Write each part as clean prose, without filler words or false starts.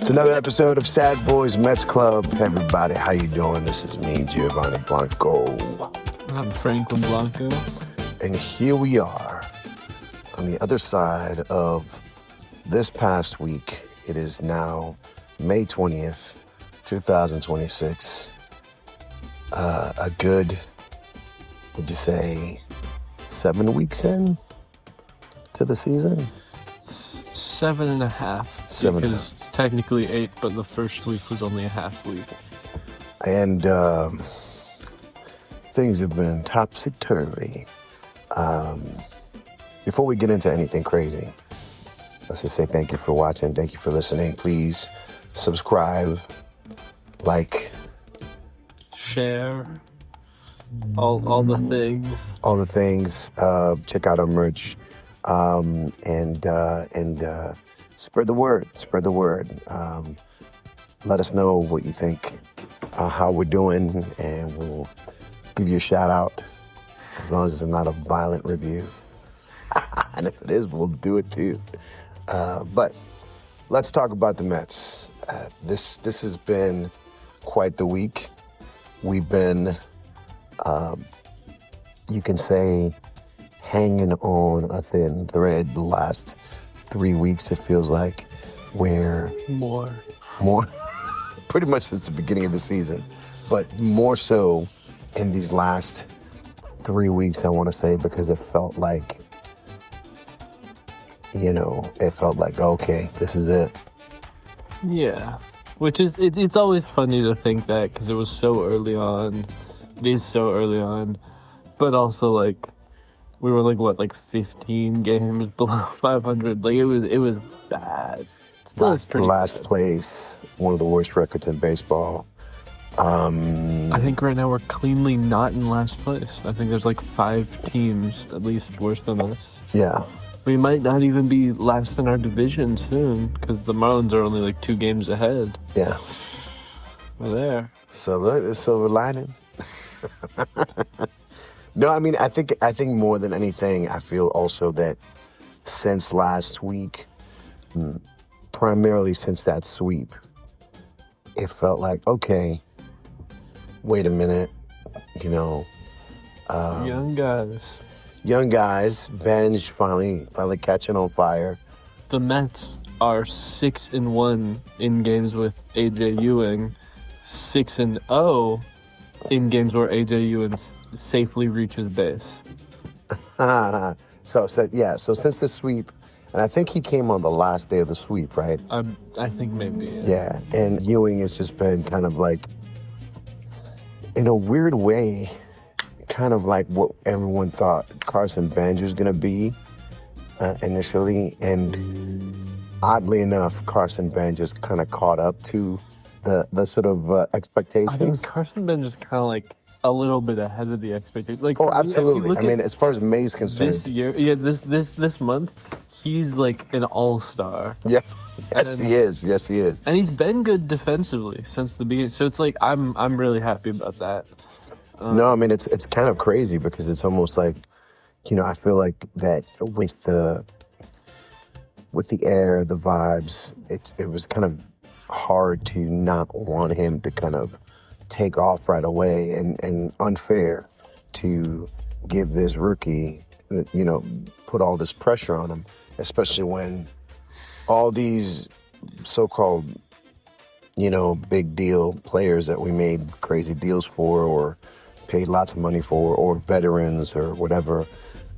It's another episode of Sad Boys Mets Club. Everybody, how you doing? This is me, Giovanni Blanco. I'm Franklin Blanco. And here we are on the other side of this past week. It is now May 20th, 2026. A good, would you say, 7 weeks in to the season? 7.5. Because it's technically 8, but the first week was only a half week. And things have been topsy-turvy. Before we get into anything crazy, let's just say thank you for watching. Thank you for listening. Please subscribe, like, share, all the things. All the things. Check out our merch. And spread the word. Spread the word. Let us know what you think, how we're doing, and we'll give you a shout out as long as it's not a violent review. And if it is, we'll do it too. But let's talk about the Mets. This has been quite the week. We've been, you can say, hanging on a thin thread the last 3 weeks, it feels like, where More. pretty much since the beginning of the season, but more so in these last 3 weeks, I want to say, because it felt like, okay, this is it. Yeah. Which is, it's always funny to think that because it was so early on. It is so early on. But also, like, we were like 15 games below 500. Like, it was bad. Last place, one of the worst records in baseball. I think right now we're cleanly not in last place. I think there's like 5 teams at least worse than us. Yeah. We might not even be last in our division soon because the Marlins are only like 2 games ahead. Yeah. We're there. So look, it's silver lining. No, I mean, I think more than anything, I feel also that since last week, primarily since that sweep, it felt like, okay, wait a minute, Young guys. Benge finally catching on fire. The Mets are 6-1 in games with AJ Ewing, 6-0 in games where AJ Ewing safely reaches base. So since the sweep, and I think he came on the last day of the sweep, right? I think maybe. Yeah, and Ewing has just been kind of like, in a weird way, kind of like what everyone thought Carson Benge was going to be initially. And oddly enough, Carson Benge just kind of caught up to the sort of expectations. I think Carson Benge is kind of like a little bit ahead of the expectations. Like, absolutely. I mean, as far as May's concerned, this year, this month, he's like an all-star. Yeah. Yes, he is. And he's been good defensively since the beginning. So it's like I'm really happy about that. No, I mean, it's kind of crazy because it's almost like, I feel like that with the air, the vibes, it was kind of hard to not want him to kind of take off right away, and unfair to give this rookie, put all this pressure on him, especially when all these so-called, big deal players that we made crazy deals for or paid lots of money for, or veterans or whatever,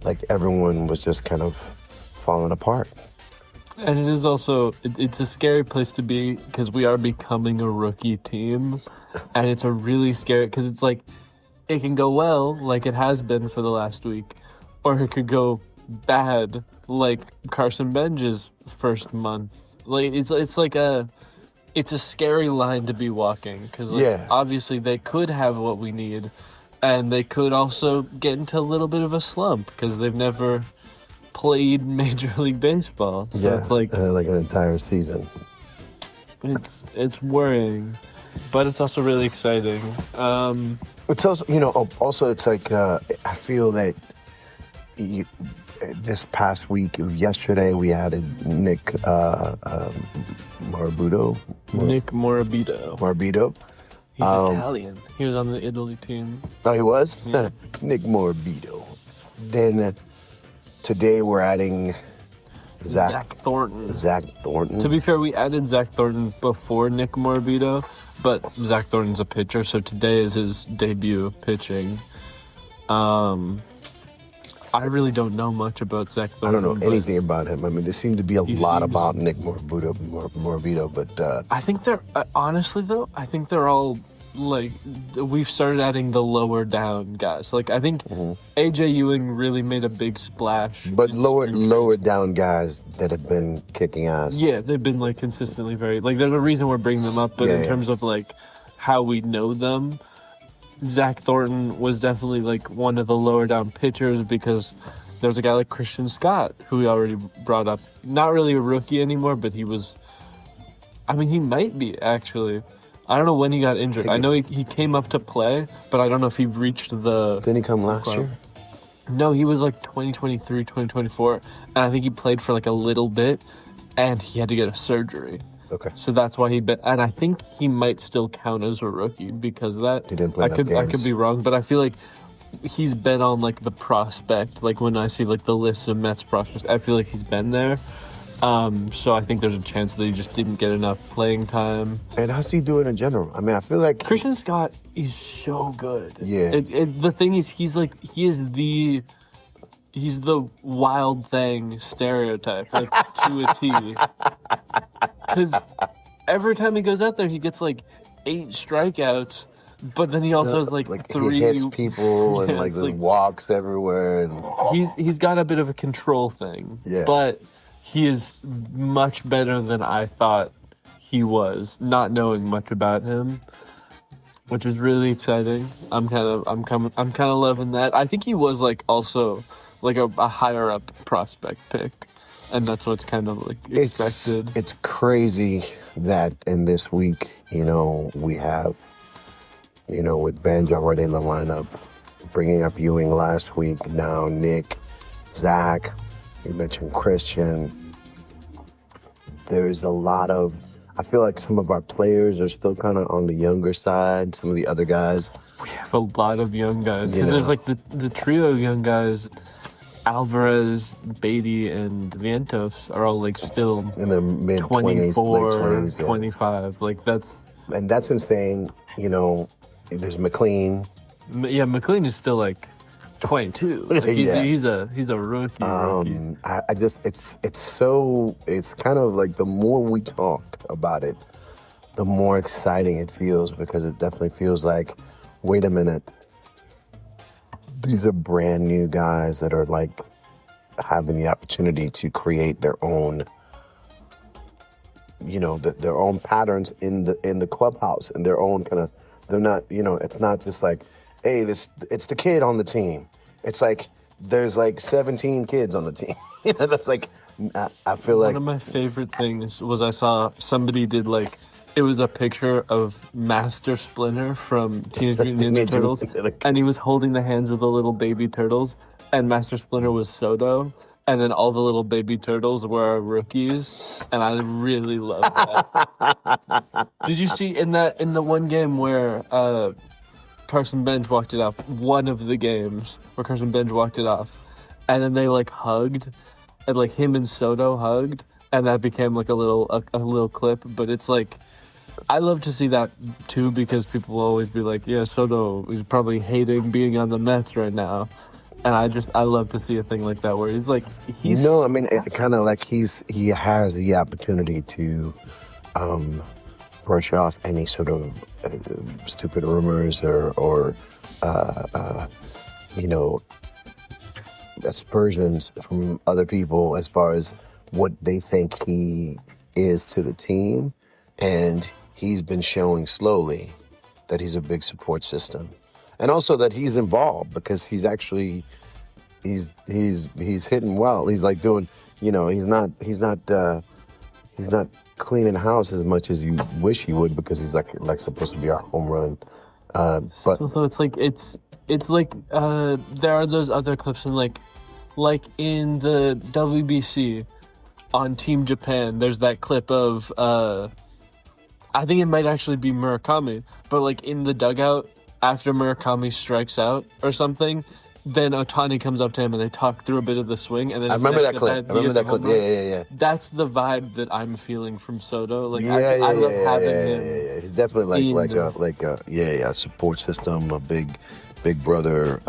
like everyone was just kind of falling apart. And it is also, it's a scary place to be because we are becoming a rookie team. And it's a really scary, because it's like, it can go well, like it has been for the last week, or it could go bad, like Carson Benge's first month. Like, it's a scary line to be walking, because obviously they could have what we need, and they could also get into a little bit of a slump, because they've never played Major League Baseball. So it's like an entire season. It's worrying. But it's also really exciting. It's also, it's like, I feel that this past week, yesterday, we added Nick Marbuto. Nick Morabito. Marbuto. He's Italian. He was on the Italy team. Oh, he was? Yeah. Nick Morabito. Then today we're adding Zach Thornton. Zach Thornton. To be fair, we added Zach Thornton before Nick Morabito, but Zach Thornton's a pitcher, so today is his debut pitching. I really don't know much about Zach Thornton. I don't know anything about him. I mean, there seemed to be a lot about Nick Morabito, but... I think they're... honestly, though, I think they're all, like... We've started adding the lower down guys. Like, I think AJ Ewing really made a big splash. But lower down guys that have been kicking ass. Yeah, they've been, like, consistently very... Like, there's a reason we're bringing them up, but in terms of, like, how we know them... Zach Thornton was definitely like one of the lower down pitchers because there's a guy like Christian Scott who we already brought up. Not really a rookie anymore, but he was. I mean, he might be actually. I don't know when he got injured. I know he came up to play, but I don't know if he reached the. Didn't he come last year? No, he was like 2023, 2024, and I think he played for like a little bit, and he had to get a surgery. Okay. So that's why and I think he might still count as a rookie because of that. He didn't play enough games. I could be wrong, but I feel like he's been on like the prospect. Like when I see like the list of Mets prospects, I feel like he's been there. So I think there's a chance that he just didn't get enough playing time. And how's he doing in general? I mean, I feel like Christian Scott is so good. Yeah. The thing is, he is the wild thing stereotype, like to a T. Because every time he goes out there, he gets like 8 strikeouts, but then he also has like 3. He hits people and like walks everywhere. And he's got a bit of a control thing. Yeah. But he is much better than I thought he was, not knowing much about him, which is really exciting. I'm kind of loving that. I think he was like also like a higher up prospect pick. And that's what's kind of like expected. It's crazy that in this week, we have, with Benge already in the lineup, bringing up Ewing last week, now Nick, Zach, you mentioned Christian. There's a lot of, I feel like some of our players are still kind of on the younger side, some of the other guys. We have a lot of young guys, because there's like the trio of young guys. Alvarez, Beatty, and Vientos are all like still in their mid 24, 20s, 25. Like that's insane. There's McLean. Yeah, McLean is still like 22. Like he's a rookie. I just it's kind of like the more we talk about it, the more exciting it feels, because it definitely feels like, wait a minute. These are brand new guys that are like having the opportunity to create their own, their own patterns in the clubhouse, and their own kind of. They're not, it's not just like, hey, it's the kid on the team. It's like there's like 17 kids on the team. That's like I feel like one of my favorite things was I saw somebody did like. It was a picture of Master Splinter from Teenage Mutant Ninja Turtles, and he was holding the hands of the little baby turtles, and Master Splinter was Soto, and then all the little baby turtles were rookies, and I really loved that. Did you see in the one game where Carson Benge walked it off, one of the games where Carson Benge walked it off, and then they like hugged, and like him and Soto hugged, and that became like a little clip, but it's like, I love to see that too, because people will always be like, yeah, Soto is probably hating being on the Mets right now. And I love to see a thing like that where he's like, No, I mean, it kind of like he has the opportunity to brush off any sort of stupid rumors or aspersions from other people as far as what they think he is to the team. And he's been showing slowly that he's a big support system, and also that he's involved, because he's actually he's hitting well. He's like doing, he's not cleaning house as much as you wish he would, because he's like supposed to be our home run. But so it's like there are those other clips, and like in the WBC on Team Japan, there's that clip of I think it might actually be Murakami, but like in the dugout after Murakami strikes out or something, then Ohtani comes up to him and they talk through a bit of the swing, and then I remember that clip. Yeah. That's the vibe that I'm feeling from Soto. Like, I love having him. Yeah. He's definitely a support system, a big brother.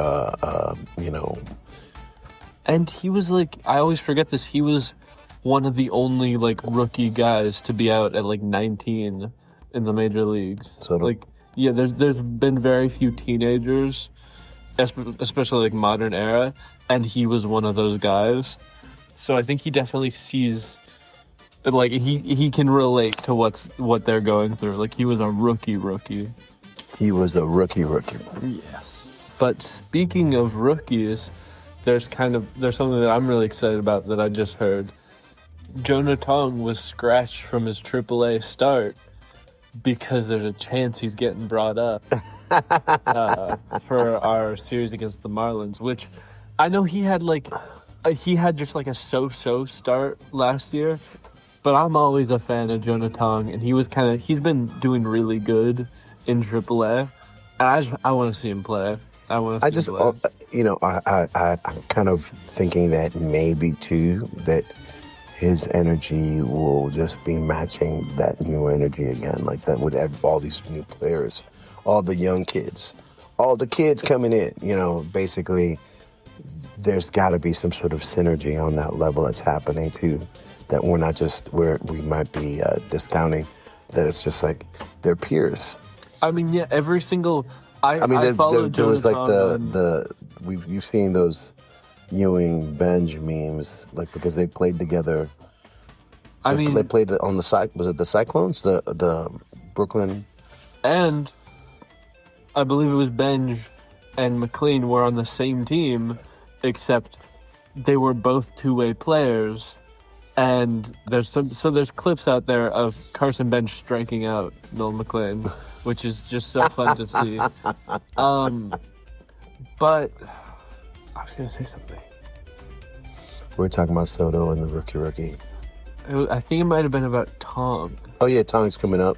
And he was like, I always forget this. He was one of the only like rookie guys to be out at like 19 in the major leagues. Soto. Like, yeah, there's been very few teenagers, especially like modern era, and he was one of those guys. So I think he definitely sees, like, he can relate to what they're going through. Like, he was a rookie. He was a rookie. Yes. But speaking of rookies, there's something that I'm really excited about that I just heard. Jonah Tong was scratched from his AAA start because there's a chance he's getting brought up for our series against the Marlins, which I know he had just like a so-so start last year, but I'm always a fan of Jonah Tong, and he's been doing really good in AAA, and I want to see him play. I'm kind of thinking that maybe too that his energy will just be matching that new energy again, like that with all these new players, all the young kids, all the kids coming in. Basically, there's got to be some sort of synergy on that level that's happening too. That we're not just where we might be discounting. That it's just like they're peers. I mean, yeah, every single. I followed there was like Jonah you've seen those Ewing Benge memes, like, because they played together. They played on the was it the Cyclones, the Brooklyn, and I believe it was Benge and McLean were on the same team, except they were both two-way players. And there's clips out there of Carson Benge striking out Noel McLean, which is just so fun to see. But I was gonna say something. We're talking about Soto and the rookie. I think it might have been about Tong. Oh yeah, Tong's coming up.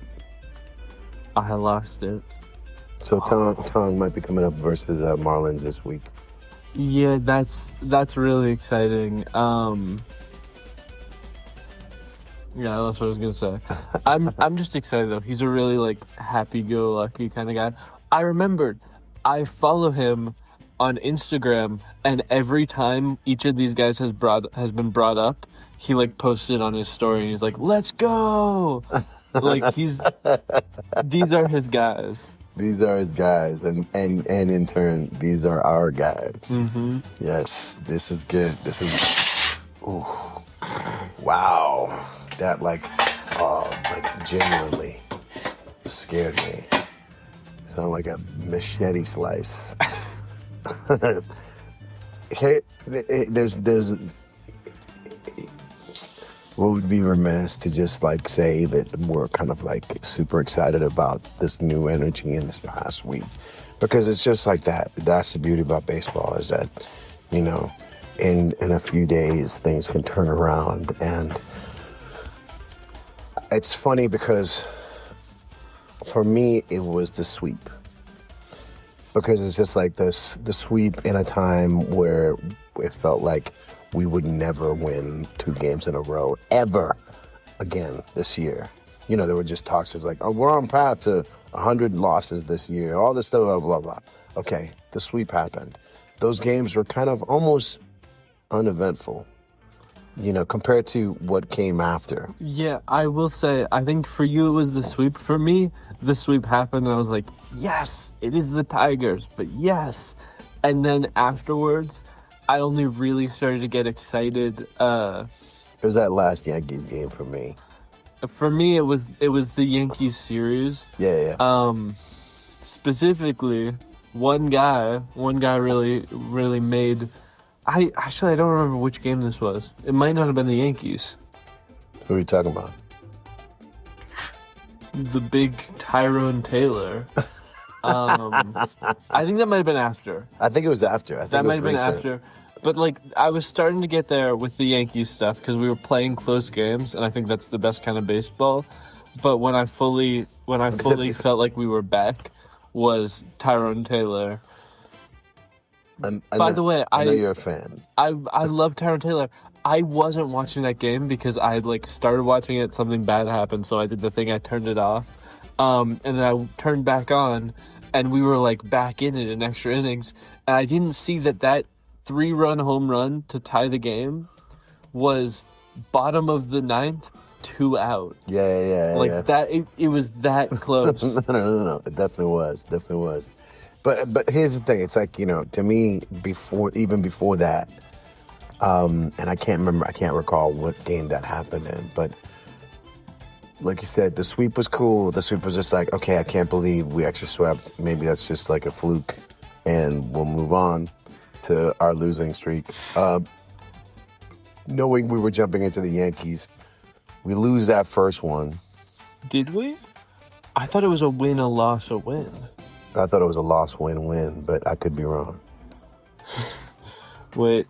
I lost it. So Tong might be coming up versus Marlins this week. Yeah, that's really exciting. Yeah, that's what I was gonna say. I'm just excited though. He's a really like happy-go-lucky kind of guy. I remembered, I follow him on Instagram, and every time each of these guys has been brought up, he like posted on his story and he's like, "Let's go!" Like these are his guys. These are his guys, and in turn, these are our guys. Mm-hmm. Yes, this is good. This is, ooh, wow. That like genuinely scared me. Sounded like a machete slice. Hey, there's what would be remiss to just like say that we're kind of like super excited about this new energy in this past week, because it's just like that. That's the beauty about baseball, is that, in a few days things can turn around. And it's funny because for me it was the sweep, because it's just like the sweep in a time where it felt like we would never win 2 games in a row ever again this year. There were just talks. It was like, oh, we're on path to 100 losses this year, all this stuff, blah, blah, blah. Okay, the sweep happened. Those games were kind of almost uneventful, compared to what came after. Yeah, I will say, I think for you it was the sweep. For me, the sweep happened and I was like, yes, it is the Tigers, but yes. And then afterwards, I only really started to get excited. It was that last Yankees game for me. For me, it was the Yankees series. Yeah. Specifically, one guy really made. I don't remember which game this was. It might not have been the Yankees. Who are you talking about? The big Tyrone Taylor. I think that might have been after. I think it was after. That might have been after. But like, I was starting to get there with the Yankees stuff because we were playing close games, and I think that's the best kind of baseball. But when I fully felt like we were back, was Tyrone Taylor. By the way, I know you're a fan. I love Tyrone Taylor. I wasn't watching that game because I like started watching it, something bad happened, so I did the thing, I turned it off. And then I turned back on, and we were like back in it in extra innings, and I didn't see that 3-run home run to tie the game was bottom of the ninth, 2 out. Yeah. Like that, it was that close. No. It definitely was. But here's the thing. It's like, to me, even before that, and I can't recall what game that happened in, but like you said, the sweep was cool. The sweep was just like, okay, I can't believe we extra swept. Maybe that's just like a fluke, and we'll move on to our losing streak. Knowing we were jumping into the Yankees, we lose that first one. Did we? I thought it was a win, a loss, a win. I thought it was a loss, win, but I could be wrong. Wait.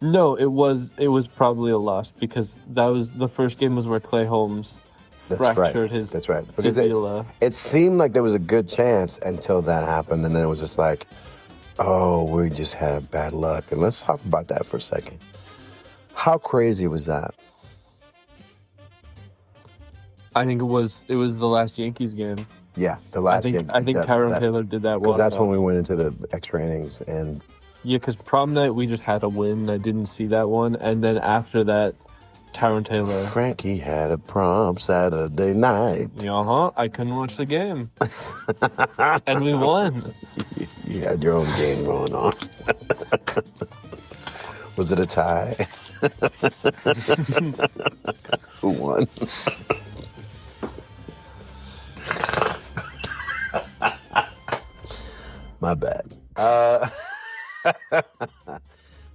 No, it was probably a loss because that was the first game was where Clay Holmes fractured his That's right. Because fibula. it seemed like there was a good chance until that happened, and then it was just like, oh, we just had bad luck. And let's talk about that for a second. How crazy was that? I think it was the last Yankees game. Yeah, the last game. I think Tyrone Taylor did that one. Because that's when we went into the extra innings. And yeah, because prom night we just had a win. I didn't see that one. And then after that, Tyrone Taylor. Frankie had a prom Saturday night. I couldn't watch the game. And we won. You had your own game going on. Was it a tie? Who won? My bad.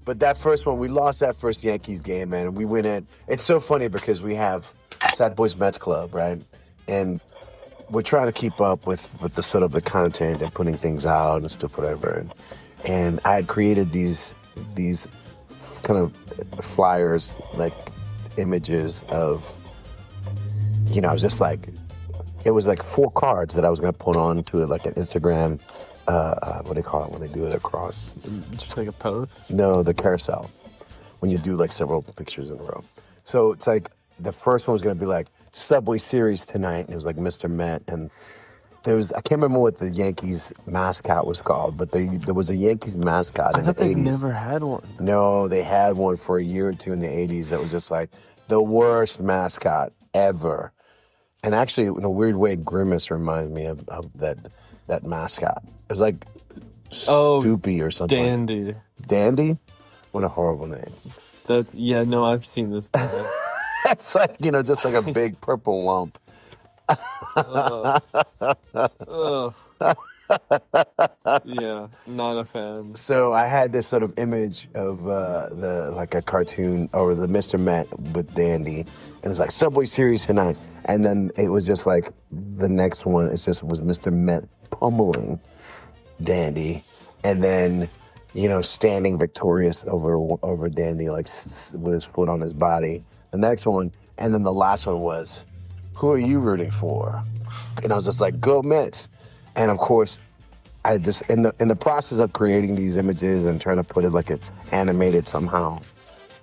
But that first one, we lost that first Yankees game, man. And we went in. It's so funny because we have Sad Boys Mets Club, right? And we're trying to keep up with the sort of the content and putting things out and stuff, whatever. And I had created these kind of flyers, like images of, it was just like, it was like 4 cards that I was going to put on to like an Instagram, what do they call it when they do it across? Just like a post? No, the carousel, when you do like several pictures in a row. So it's like, the first one was going to be like, Subway Series tonight, and it was like Mr. Met, and I can't remember what the Yankees mascot was called, but there was a Yankees mascot in the 80s. I thought they never had one. No, they had one for a year or two in the 80s that was just like the worst mascot ever. And actually, in a weird way, Grimace reminds me of that mascot. It was like Stoopy or something. Dandy. Dandy? What a horrible name. I've seen this. That's like, just like a big purple lump. Yeah, not a fan. So I had this sort of image of like a cartoon or the Mr. Met with Dandy, and it's like Subway Series tonight, and then it was just like the next one. Was Mr. Met pummeling Dandy, and then standing victorious over Dandy, like with his foot on his body. The next one, and then the last one was, who are you rooting for? And I was just like, go Mets. And of course, I just in the process of creating these images and trying to put it like it animated somehow,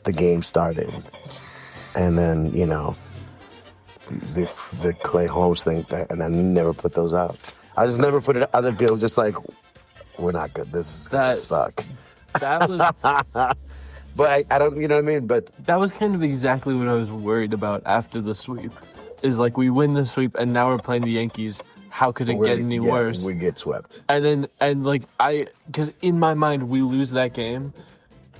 the game started. And then, the Clay Holmes thing, and I never put those out. I just never put it out. It was just like, we're not good. This is gonna suck. That was But I don't, you know what I mean? But that was kind of exactly what I was worried about after the sweep. Is like, we win the sweep and now we're playing the Yankees. How could it get any worse? We get swept. Because in my mind, we lose that game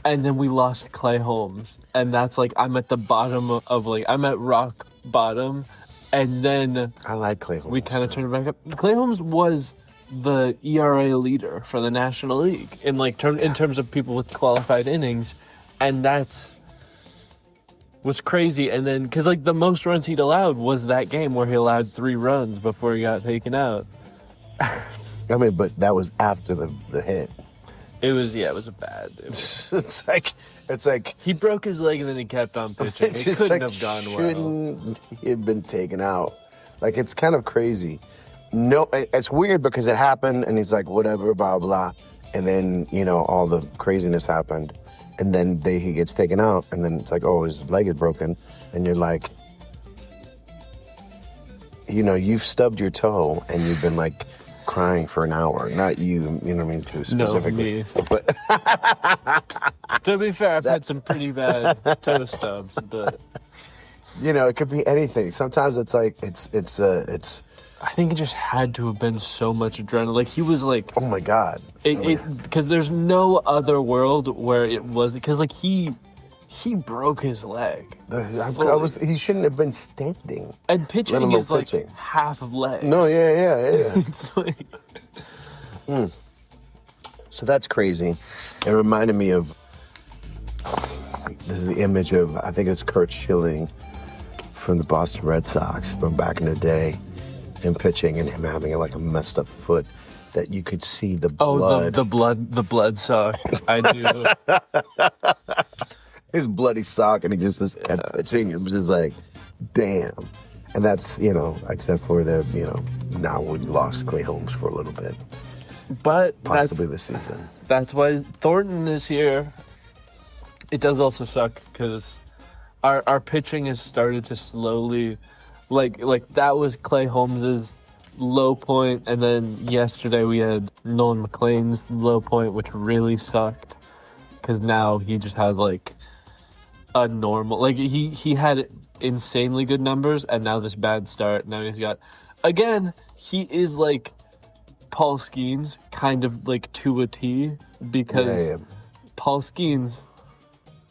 and then we lost Clay Holmes. And that's like, I'm at the bottom I'm at rock bottom. And then I like Clay Holmes. We kind of turned it back up. Clay Holmes was the ERA leader for the National League in terms of people with qualified innings. And that's was crazy. And then, because the most runs he'd allowed was that game where he allowed 3 runs before he got taken out. I mean, but that was after the hit. It was bad. It's like He broke his leg and then he kept on pitching. it's It just couldn't like have gone well. shouldn't he have been taken out? Like, it's kind of crazy. No, it's weird because it happened and he's like, whatever, blah, blah. And then, all the craziness happened. And then he gets taken out and then it's like, oh, his leg is broken. And you're like, you've stubbed your toe and you've been like crying for an hour. Not you, you know what I mean, specifically. No, me. But to be fair, I've had some pretty bad toe stubs, but it could be anything. Sometimes it's like it's I think it just had to have been so much adrenaline. Like, he was like, oh my God. Because there's no other world where it was, because like he broke his leg. He shouldn't have been standing. And pitching is like half of leg. No, yeah. It's like... So that's crazy. It reminded me of, this is the image of, I think it's Curt Schilling from the Boston Red Sox from back in the day, him pitching and him having like a messed up foot that you could see the blood. The blood sock. I do. His bloody sock, and he just kept pitching. It was just like, damn. And that's, except for the, now we lost Clay Holmes for a little bit. But possibly this season. That's why Thornton is here. It does also suck because our pitching has started to slowly, like that was Clay Holmes's low point, and then yesterday we had Nolan McLean's low point, which really sucked because now he just has like a normal, like he had insanely good numbers, and now this bad start. Now he's got, again, he is like Paul Skeens, kind of like to a T, because Paul Skeens,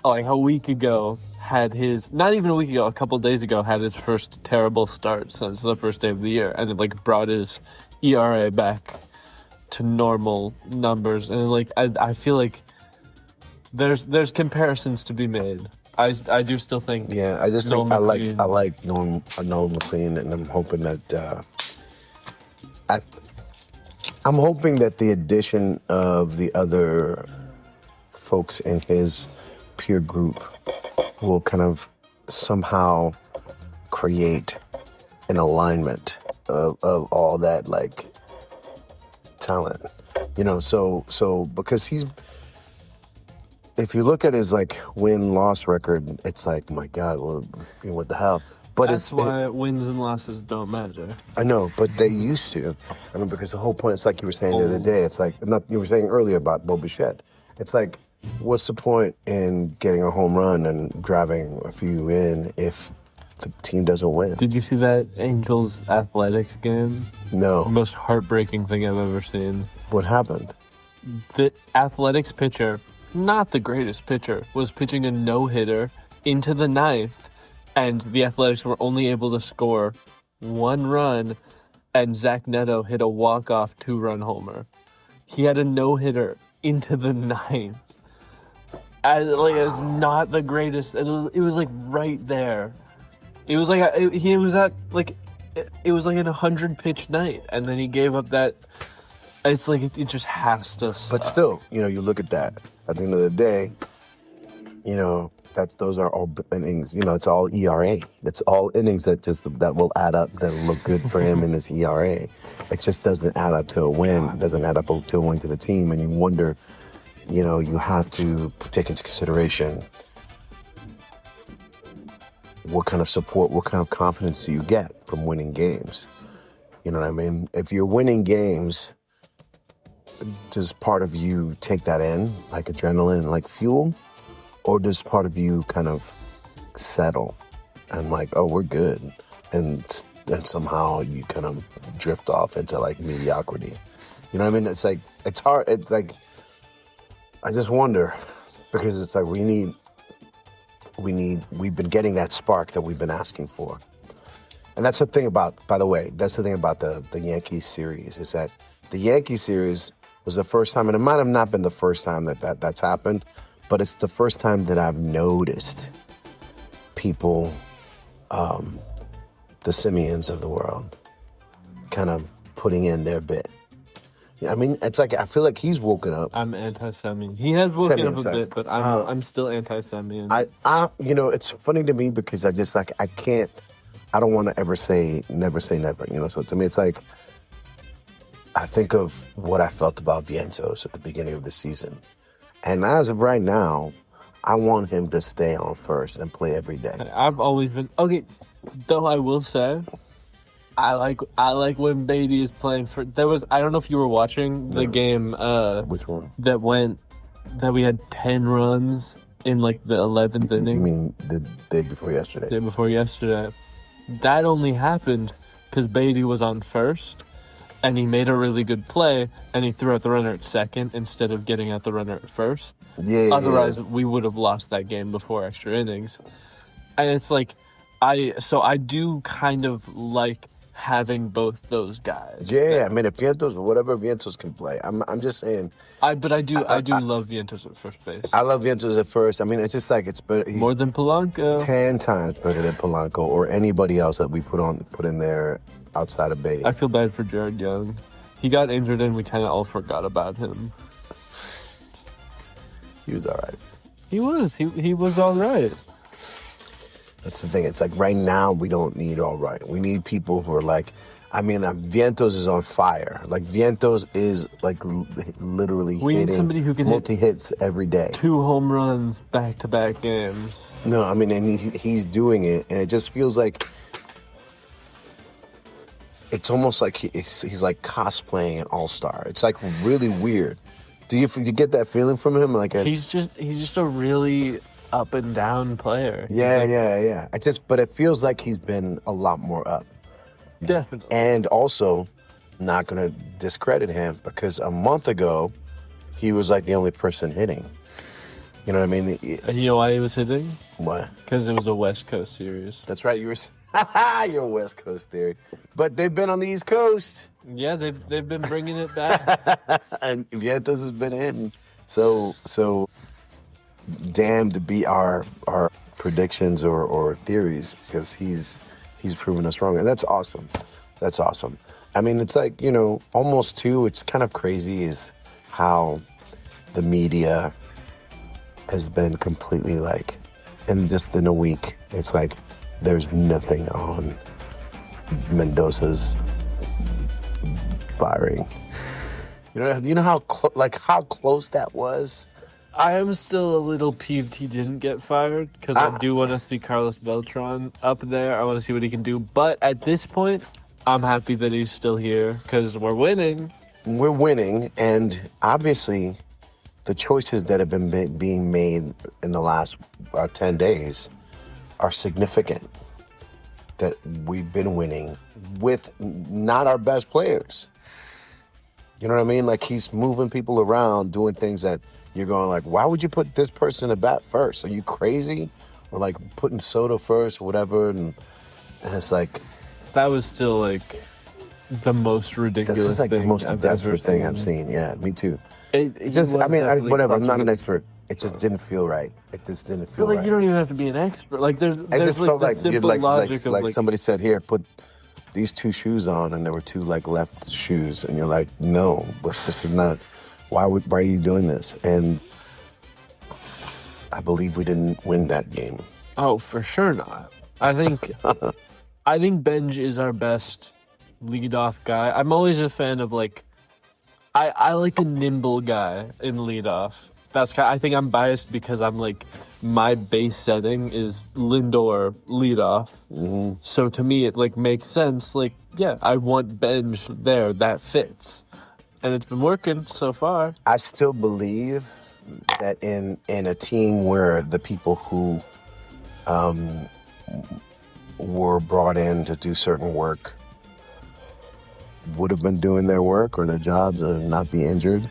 like a week ago, had his, not even a week ago, a couple days ago, had his first terrible start since the first day of the year, and it like brought his ERA back to normal numbers. And like I feel like there's comparisons to be made. I do still think. Yeah, I just think I like Nolan McLean, and I'm hoping that I'm hoping that the addition of the other folks in his peer group will kind of somehow create an alignment of all that like talent, so because he's, if you look at his like win-loss record, it's like, my God, well, what the hell? But that's why wins and losses don't matter. I know, but they used to. I mean, because the whole point, it's like you were saying the other day, it's like, you were saying earlier about Bo Bichette. It's like, what's the point in getting a home run and driving a few in if the team doesn't win? Did you see that Angels Athletics game? No. Most heartbreaking thing I've ever seen. What happened? The Athletics pitcher, not the greatest pitcher, was pitching a no-hitter into the ninth, and the Athletics were only able to score one run, and Zach Neto hit a walk-off 2-run homer. He had a no-hitter into the ninth. It's not the greatest. It was like right there. It was like he was at like it was like an 100-pitch night, and then he gave up that. It's like it just has to suck. But still, you look at that. At the end of the day, those are all innings. It's all ERA. That's all innings that will add up, that will look good for him in his ERA. It just doesn't add up to a win. It doesn't add up to a win to the team, and you wonder. You have to take into consideration what kind of support, what kind of confidence do you get from winning games? You know what I mean? If you're winning games, does part of you take that in, like adrenaline, like fuel? Or does part of you kind of settle and like, oh, we're good? And then somehow you kind of drift off into like mediocrity. You know what I mean? It's like, it's hard. It's like, I just wonder, because it's like we've been getting that spark that we've been asking for. And that's the thing about, by the way, that's the thing about the Yankees series, is that the Yankees series was the first time, and it might have not been the first time that's happened, but it's the first time that I've noticed people, the Simeons of the world, kind of putting in their bit. I mean, it's like I feel like he's woken up. I'm anti-Semyon. He has woken up a Semyon, bit, but I'm still anti-Semyon. It's funny to me because I just like I can't. I don't want to ever say never. So to me, it's like I think of what I felt about Vientos at the beginning of the season, and as of right now, I want him to stay on first and play every day. I've always been okay. Though I will say, I like when Beatty is playing for. I don't know if you were watching the game. Which one? That we had 10 runs in like the 11th inning. You mean the day before yesterday? Day before yesterday. That only happened because Beatty was on first, and he made a really good play, and he threw out the runner at second instead of getting out the runner at first. Yeah. Otherwise, we would have lost that game before extra innings. And it's like, I do kind of like having both those guys. Yeah, I mean, if whatever Vientos can play, I'm just saying. I do love Vientos at first base. I love Vientos at first. I mean, it's just like it's better. More than Polanco. 10 times better than Polanco or anybody else that we put in there outside of Beatty. I feel bad for Jared Young. He got injured and we kind of all forgot about him. He was all right. He was all right. That's the thing. It's like right now we don't need all right. We need people who are like, I mean, Vientos is on fire. Like Vientos is like literally we need somebody who can multi-hits every day. 2 home runs back-to-back games. No, I mean, and he's doing it, and it just feels like it's almost like he's like cosplaying an all-star. It's like really weird. Do you get that feeling from him? Like he's just a really up and down player. Yeah. But it feels like he's been a lot more up. Definitely. And also, not gonna discredit him because a month ago, he was like the only person hitting. You know what I mean? And you know why he was hitting? What? Because it was a West Coast series. That's right. You're a West Coast theory, but they've been on the East Coast. Yeah, they've been bringing it back. And Vientos has been hitting. So damn to beat our predictions or theories because he's proven us wrong, and that's awesome. That's awesome. I mean, it's like, you know, almost too. It's kind of crazy is how the media has been completely like, and just in a week, it's like there's nothing on Mendoza's firing. You know how close that was. I am still a little peeved he didn't get fired because I do want to see Carlos Beltran up there. I want to see what he can do. But at this point, I'm happy that he's still here because we're winning. We're winning, and obviously the choices that have been being made in the last 10 days are significant. That we've been winning with not our best players. You know what I mean? Like he's moving people around, doing things that you're going like, why would you put this person at bat first? Are you crazy? Or like putting Soto first or whatever. And it's like... That was still like the most ridiculous thing. This is like the most desperate thing I've seen. Yeah, me too. Whatever. I'm not an expert. It just didn't feel right. It just didn't feel right. You don't even have to be an expert. Like there's just like felt the like simple logic of like somebody said, here, put these 2 shoes on, and there were 2 like left shoes, and you're like, no, but this is not. Why are you doing this? And I believe we didn't win that game. Oh, for sure not. I think Benge is our best leadoff guy. I'm always a fan of like, I like a nimble guy in leadoff. I think I'm biased because I'm like, my base setting is Lindor leadoff. Mm-hmm. So to me, it like makes sense. Like, yeah, I want Benge there. That fits. And it's been working so far. I still believe that in a team where the people who were brought in to do certain work would have been doing their work or their jobs and not be injured,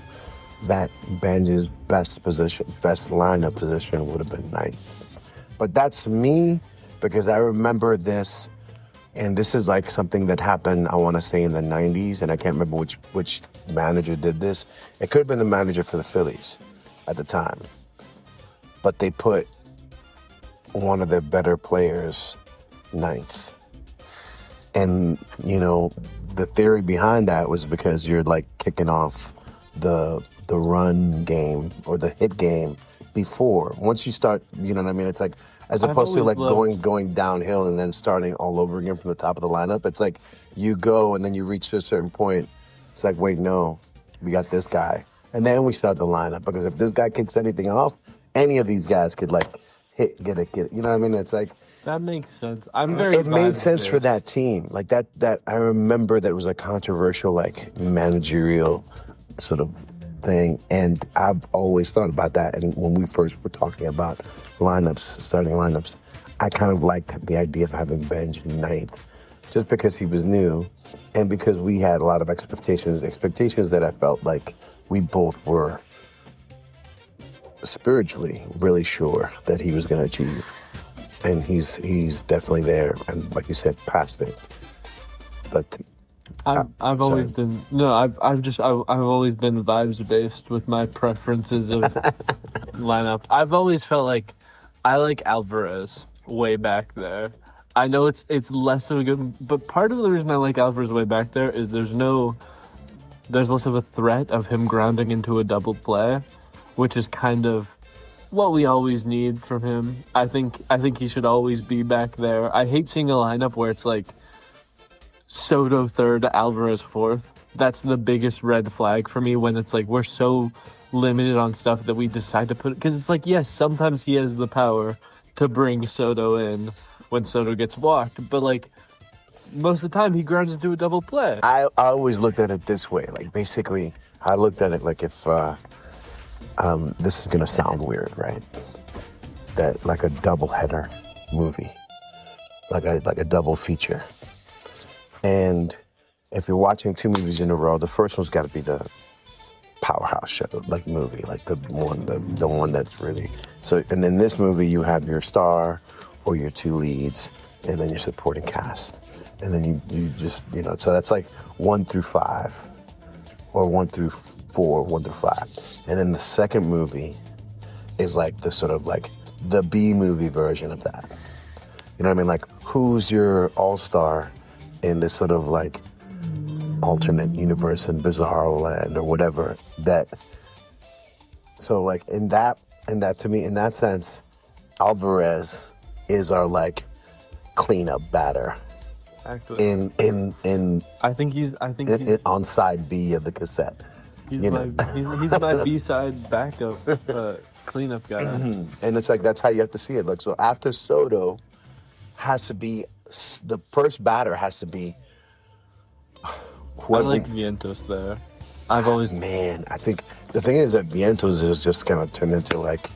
that Benge's best lineup position would have been ninth. But that's me because I remember this, and this is like something that happened, I want to say in the 90s, and I can't remember which manager did this. It could have been the manager for the Phillies at the time. But they put one of their better players ninth. And, you know, the theory behind that was because you're like kicking off the run game or the hit game before. Once you start, you know what I mean? It's like as I've opposed to always like loved. going downhill and then starting all over again from the top of the lineup. It's like you go and then you reach to a certain point. It's like, wait, no, we got this guy. And then we start the lineup because if this guy kicks anything off, any of these guys could like get it. You know what I mean? It's like That makes sense. I'm very it made vibes sense for based. that team. Like that I remember that it was a controversial like managerial sort of thing, and I've always thought about that. And when we first were talking about starting lineups, I kind of liked the idea of having Benj ninth, just because he was new, and because we had a lot of expectations that I felt like we both were spiritually really sure that he was going to achieve, and he's definitely there, and like you said, past it. But I've sorry. always been no. I've always been vibes based with my preferences of lineup. I've always felt like I like Alvarez way back there. I know it's less of a good, but part of the reason I like Alvarez way back there is there's less of a threat of him grounding into a double play, which is kind of what we always need from him. I think he should always be back there. I hate seeing a lineup where it's like Soto third, Alvarez fourth. That's the biggest red flag for me when it's like we're so limited on stuff that we decide to put, because it's like, yes, sometimes he has the power to bring Soto in when Soto gets walked, but like most of the time he grounds into a double play. I always looked at it this way. Like basically, I looked at it like if this is gonna sound weird, right? That like a double header movie, like a double feature. And if you're watching two movies in a row, the first one's got to be the powerhouse show, like movie, like the one that's really so. And then this movie, you have your star or your two leads, and then your supporting cast, and then you just so that's like 1 through 5, or 1 through 4, 1 through 5, and then the second movie is like the sort of like the B movie version of that. You know what I mean? Like who's your all-star in this sort of like alternate universe in Bizarro Land or whatever that. So like in that to me, in that sense, Alvarez is our like cleanup batter Actually, in I think he's on side B of the cassette. he's You my know. he's my B-side backup cleanup guy. And it's like that's how you have to see it. Like so after Soto has to be the first batter has to be I whoever. like Vientos there. I've always Man, I think the thing is that Vientos is just kind of turned into like,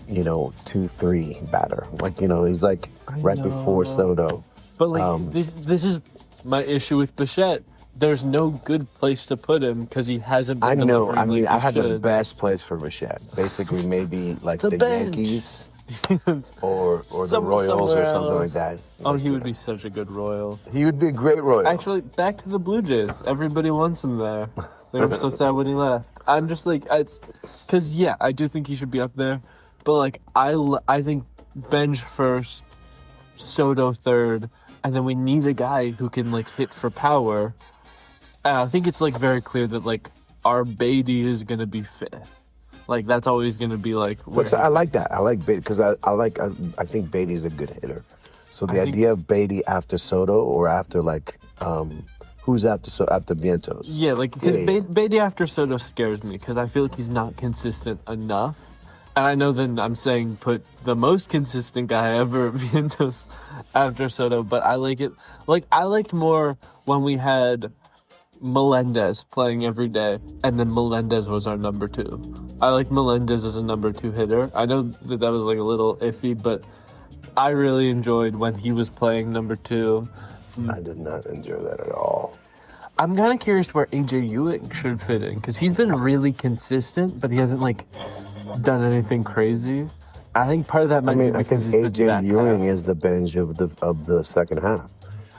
2-3 batter. Like, he's like right before Soto. But like this is my issue with Bichette. There's no good place to put him because he hasn't been I know. delivering I mean, like I he had the should. best place for Bichette. Basically, maybe like The the bench. Yankees or the Royals Somewhere or something like else. that. Oh, Like, he would be such a good Royal. He would be a great Royal. Actually, back to the Blue Jays. Everybody wants him there. They were so sad when he left. I'm just like, it's because I do think he should be up there, but like I think Benge first, Soto third, and then we need a guy who can like hit for power. And I think it's like very clear that like our Beatty is gonna be fifth. Like that's always gonna be like. I like that. I like Beatty because I think Beatty's a good hitter. So the I think- idea of Beatty after Soto or after like who's after Vientos? Yeah, like Yeah. Beatty after Soto scares me because I feel like he's not consistent enough. And I know that I'm saying put the most consistent guy ever, Vientos, after Soto, but I like it. Like I liked more when we had Melendez playing every day, and then Melendez was our number 2. I like Melendez as a number 2 hitter. I know that was like a little iffy, but I really enjoyed when he was playing number 2. I did not enjoy that at all. I'm kind of curious where AJ Ewing should fit in because he's been really consistent, but he hasn't like done anything crazy. I think part of that might be I because think he's been AJ back Ewing half. is the Benj of the second half.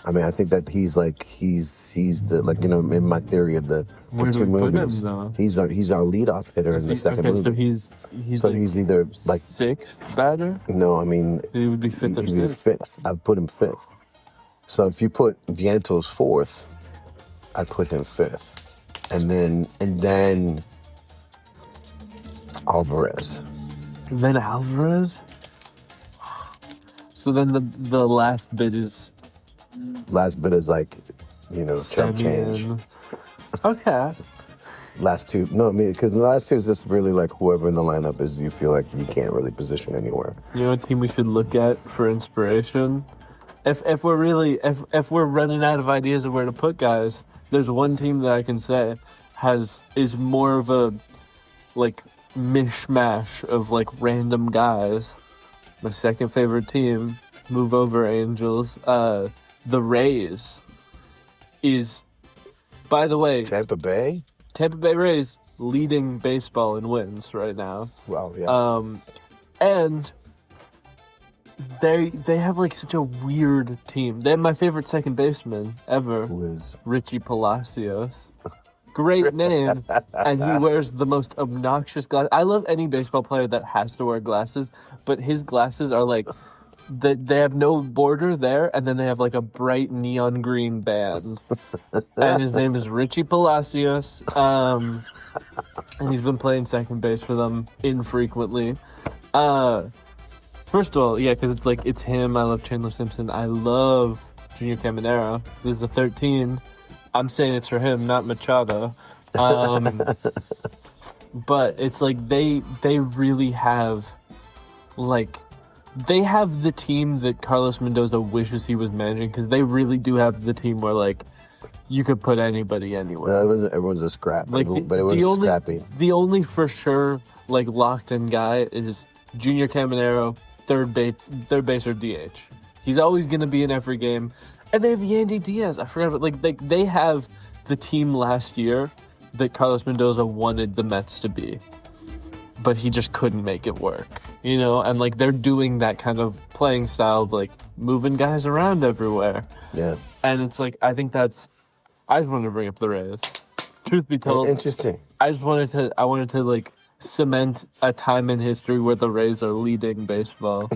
I mean, I think that he's the like in my theory of the Where do two we put him, movies. though? He's our leadoff hitter in the second Okay, movie. so he's So like he's either like 6th batter. no, I mean He would be 5th or he'd be 6th. fifth. I'd put him fifth. So if you put Vientos fourth, I'd put him fifth. And then Alvarez. And then Alvarez? So then the last bit is... Last bit is like, chump change. Semien. Okay. Last two, no, I mean, because the last two is just really like whoever in the lineup is you feel like you can't really position anywhere. You know what team we should look at for inspiration? If we're running out of ideas of where to put guys, there's one team that I can say is more of a like mishmash of like random guys. My second favorite team, move over Angels. The Rays is, by the way, Tampa Bay Rays leading baseball in wins right now. Well, yeah. And they have like such a weird team. They have my favorite second baseman ever, Who is Richie Palacios. Great name, and he wears the most obnoxious glasses. I love any baseball player that has to wear glasses, but his glasses are like they have no border there, and then they have like a bright neon green band. And his name is Richie Palacios, and he's been playing second base for them infrequently. First of all, yeah, because it's him. I love Chandler Simpson. I love Junior Caminero. This is the 13. I'm saying it's for him, not Machado. But it's like they really have, like, they have the team that Carlos Mendoza wishes he was managing, because they really do have the team where, like, you could put anybody anywhere. Everyone's a scrap, Like, but it was scrappy. The only for sure, like, locked-in guy is Junior Caminero, third base or DH. He's always going to be in every game. And they have Yandy Diaz. I forgot about, like they have the team last year that Carlos Mendoza wanted the Mets to be, but he just couldn't make it work, and like they're doing that kind of playing style of like moving guys around everywhere. Yeah. And it's like, I think I just wanted to bring up the Rays. Truth be told, Interesting. I wanted to like cement a time in history where the Rays are leading baseball.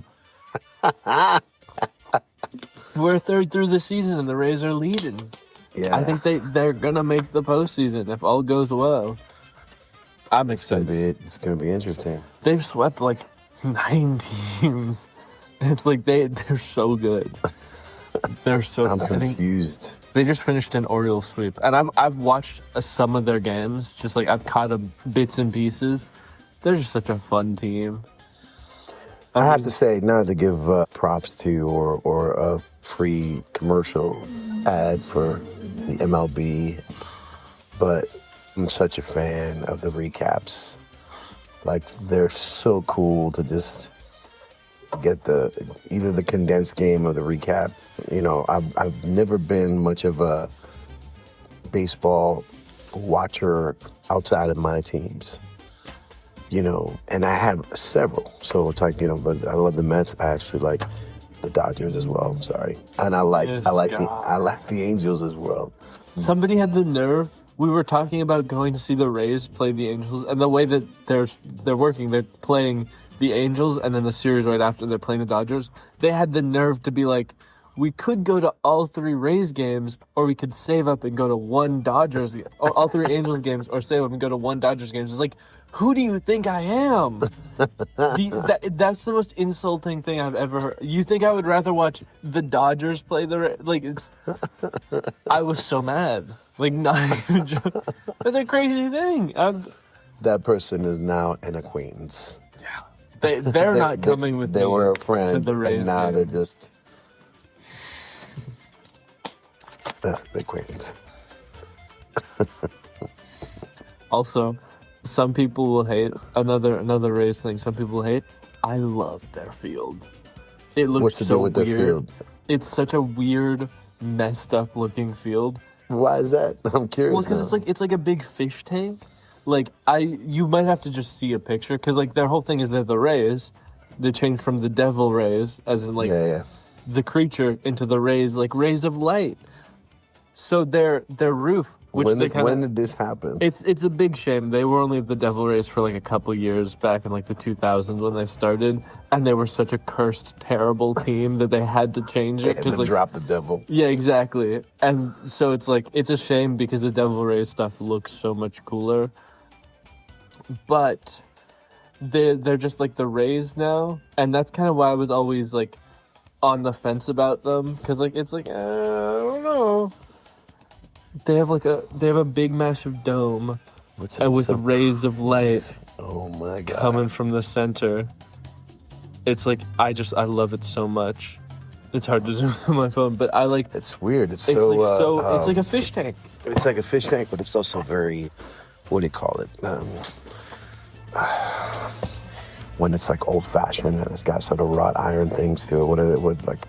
We're third through the season and the Rays are leading. Yeah. I think they're gonna make the postseason if all goes well. I'm excited. It's gonna be interesting. They've swept like 9 teams. It's like they're so good. They're so. I'm confused. They just finished an Orioles sweep, and I've watched some of their games. Just like I've caught them bits and pieces. They're just such a fun team. I have to say, not to give props to or a free commercial ad for the MLB, but I'm such a fan of the recaps. Like, they're so cool to just get either the condensed game or the recap. I've never been much of a baseball watcher outside of my teams. And I have several. So it's like, but I love the Mets. I actually like the Dodgers as well. I'm sorry. And I like the Angels as well. Somebody had the nerve. We were talking about going to see the Rays play the Angels, and the way that they're working, they're playing the Angels, and then the series right after they're playing the Dodgers. They had the nerve to be like, we could go to all 3 Rays games, or we could save up and go to one Dodgers, or all 3 Angels games, or save up and go to one Dodgers games. It's like, who do you think I am? That's the most insulting thing I've ever heard. You think I would rather watch the Dodgers play I was so mad. Like, not even that's a crazy thing. That person is now an acquaintance. Yeah. They're not coming with They me were a friend, to the Rays and now game. they're just... That's the acquaintance. Also, some people will hate another Rays thing. Some people hate. I love their field. It looks What's to so do with weird. their field? It's such a weird, messed up looking field. Why is that? I'm curious. Well, because it's like a big fish tank. Like you might have to just see a picture, because like their whole thing is that the Rays, they changed from the Devil Rays, as in like the creature, into the Rays, like rays of light. So their roof, which when did this happen? it's a big shame. They were only the Devil Rays for like a couple years back in like the 2000s when they started, and they were such a cursed, terrible team that they had to change it because drop the devil. Yeah, exactly. And so it's like it's a shame because the Devil Rays stuff looks so much cooler. But they're just like the Rays now, and that's kind of why I was always like on the fence about them because like it's like I don't know. They have a big massive dome with rays of light. Oh my god! Coming from the center. It's like I love it so much. It's hard to zoom on my phone, but I like. It's weird. It's like it's like a fish tank. It's like a fish tank, but it's also very. What do you call it? When it's like old fashioned and it's got sort of wrought iron things to it. What like?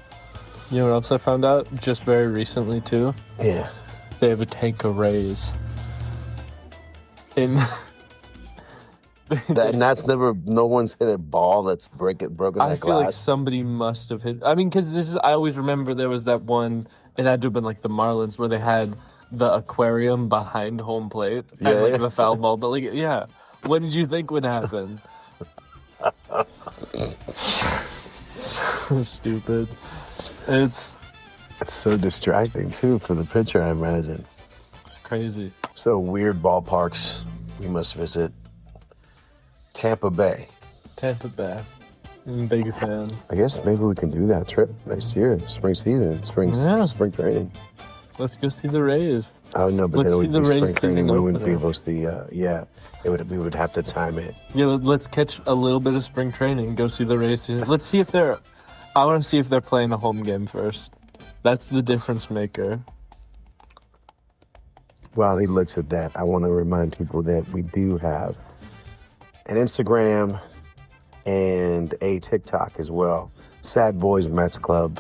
You know what else I found out just very recently too? Yeah. They have a tank of rays. And that's never. No one's hit a ball that's broken that glass. I feel like somebody must have hit. I mean, because I always remember there was that one. It had to have been like the Marlins where they had the aquarium behind home plate and like the foul ball. But like, yeah, what did you think would happen? So stupid. It's so distracting too for the pitcher, I imagine. It's crazy. So weird ballparks we must visit. Tampa Bay. I'm a big fan. I guess maybe we can do that trip next year. Spring season, spring training. Let's go see the Rays. Oh no, but then it would be spring training. We wouldn't be able to see. We would have to time it. Yeah, let's catch a little bit of spring training. Go see the Rays. Let's see if they're. I want to see if they're playing a home game first. That's the difference maker. While he looks at that, I want to remind people that we do have an Instagram and a TikTok as well. Sad Boys Mets Club.